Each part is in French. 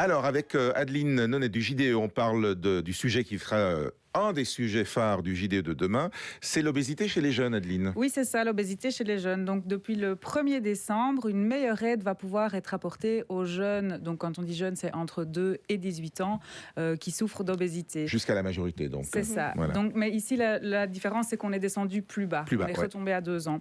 Alors, avec Adeline Nonnet du JDE, on parle du sujet qui sera un des sujets phares du JDE de demain. C'est l'obésité chez les jeunes, Adeline. Oui, c'est ça, l'obésité chez les jeunes. Donc, depuis le 1er décembre, une meilleure aide va pouvoir être apportée aux jeunes. Donc, quand on dit jeunes, c'est entre 2 et 18 ans qui souffrent d'obésité. Jusqu'à la majorité, donc. C'est ça. Voilà. Donc, mais ici, la différence, c'est qu'on est descendu plus bas. On est retombé à 2 ans.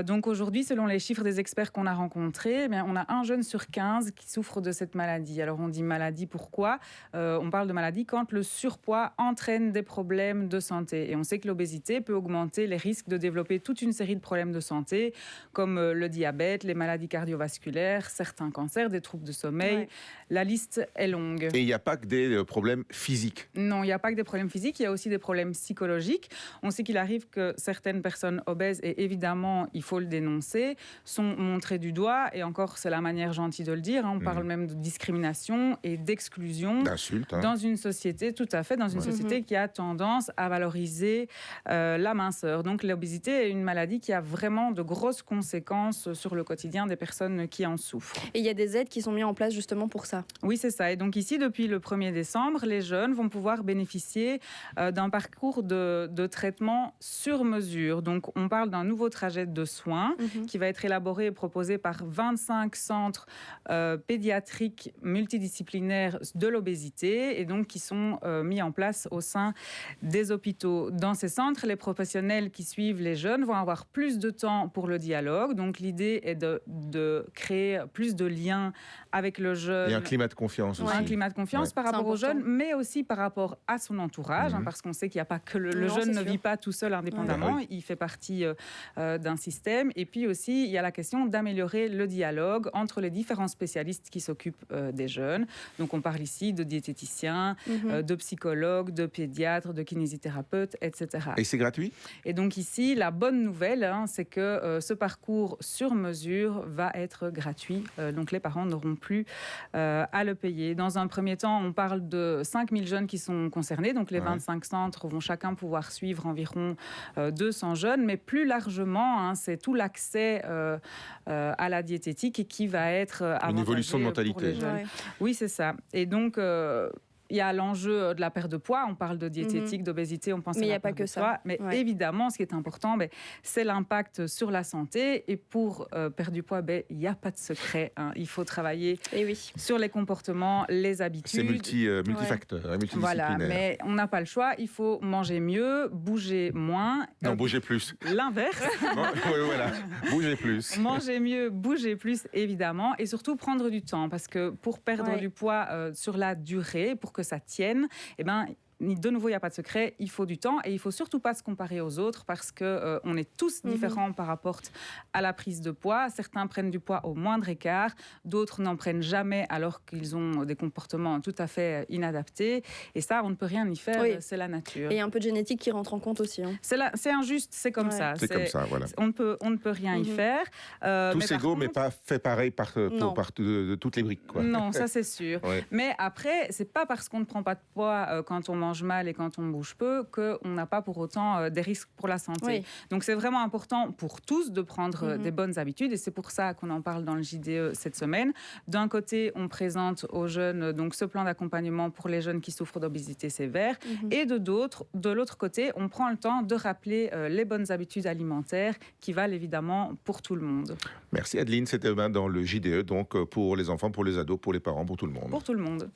Donc, aujourd'hui, selon les chiffres des experts qu'on a rencontrés, on a un jeune sur 15 qui souffre de cette maladie. Alors, on dit maladie, pourquoi ? On parle de maladie quand le surpoids entraîne des problèmes de santé. Et on sait que l'obésité peut augmenter les risques de développer toute une série de problèmes de santé, comme le diabète, les maladies cardiovasculaires, certains cancers, des troubles de sommeil. Ouais. La liste est longue. Et il n'y a pas que des problèmes physiques. Non, il n'y a pas que des problèmes physiques, il y a aussi des problèmes psychologiques. On sait qu'il arrive que certaines personnes obèses, et évidemment, il faut le dénoncer, sont montrées du doigt, et encore, c'est la manière gentille de le dire, on parle même de discrimination et d'exclusion. D'insulte. Dans une société, tout à fait, dans une société qui a tendance à valoriser la minceur. Donc l'obésité est une maladie qui a vraiment de grosses conséquences sur le quotidien des personnes qui en souffrent. Et il y a des aides qui sont mises en place justement pour ça. Oui, c'est ça. Et donc ici, depuis le 1er décembre, les jeunes vont pouvoir bénéficier d'un parcours de traitement sur mesure. Donc on parle d'un nouveau trajet de soins qui va être élaboré et proposé par 25 centres pédiatriques multidisciplinaires de l'obésité et donc qui sont mis en place au sein des hôpitaux. Dans ces centres, les professionnels qui suivent les jeunes vont avoir plus de temps pour le dialogue. Donc l'idée est de créer plus de liens avec le jeune. Et un climat de confiance aussi. Un climat de confiance par rapport au jeune, mais aussi par rapport à son entourage, parce qu'on sait qu'il n'y a pas que le jeune ne vit pas tout seul indépendamment, il fait partie d'un système. Et puis aussi, il y a la question d'améliorer le dialogue entre les différents spécialistes qui s'occupent des jeunes. Donc on parle ici de diététiciens, de psychologues, de pédiatres, de kinésithérapeutes, etc. Et c'est gratuit ? Et donc ici, la bonne nouvelle, c'est que ce parcours sur mesure va être gratuit. Donc les parents n'auront plus à le payer. Dans un premier temps, on parle de 5000 jeunes qui sont concernés. Donc les 25 centres vont chacun pouvoir suivre environ 200 jeunes. Mais plus largement, c'est tout l'accès à la diététique qui va être avantageux. Une évolution de mentalité. Oui, c'est ça. Et donc... il y a l'enjeu de la perte de poids, on parle de diététique, d'obésité, on pense à la perte de poids. Mais évidemment, ce qui est important, c'est l'impact sur la santé. Et pour perdre du poids, il n'y a pas de secret. Il faut travailler sur les comportements, les habitudes. C'est multifacteur, multidisciplinaire. Voilà, mais on n'a pas le choix. Il faut manger mieux, bouger moins. Non, bouger plus. L'inverse. Voilà, bouger plus. Manger mieux, bouger plus, évidemment. Et surtout, prendre du temps. Parce que pour perdre du poids sur la durée, pour que ça tienne, de nouveau, il n'y a pas de secret, il faut du temps et il ne faut surtout pas se comparer aux autres parce qu'on est tous différents par rapport à la prise de poids. Certains prennent du poids au moindre écart, d'autres n'en prennent jamais alors qu'ils ont des comportements tout à fait inadaptés. Et ça, on ne peut rien y faire, c'est la nature. Et il y a un peu de génétique qui rentre en compte aussi. C'est injuste, c'est comme ça. C'est comme ça, voilà. On ne peut rien y faire. Tous égaux, mais pas fait pareil de toutes les briques. Quoi. Non, ça c'est sûr. Mais après, ce n'est pas parce qu'on ne prend pas de poids quand on mange mal et quand on bouge peu qu'on n'a pas pour autant des risques pour la santé. Donc c'est vraiment important pour tous de prendre des bonnes habitudes et c'est pour ça qu'on en parle dans le JDE cette semaine. D'un côté, on présente aux jeunes donc ce plan d'accompagnement pour les jeunes qui souffrent d'obésité sévère et de l'autre côté, on prend le temps de rappeler les bonnes habitudes alimentaires qui valent évidemment pour tout le monde. Merci Adeline, c'était dans le JDE, donc pour les enfants, pour les ados, pour les parents, pour tout le monde. Pour tout le monde.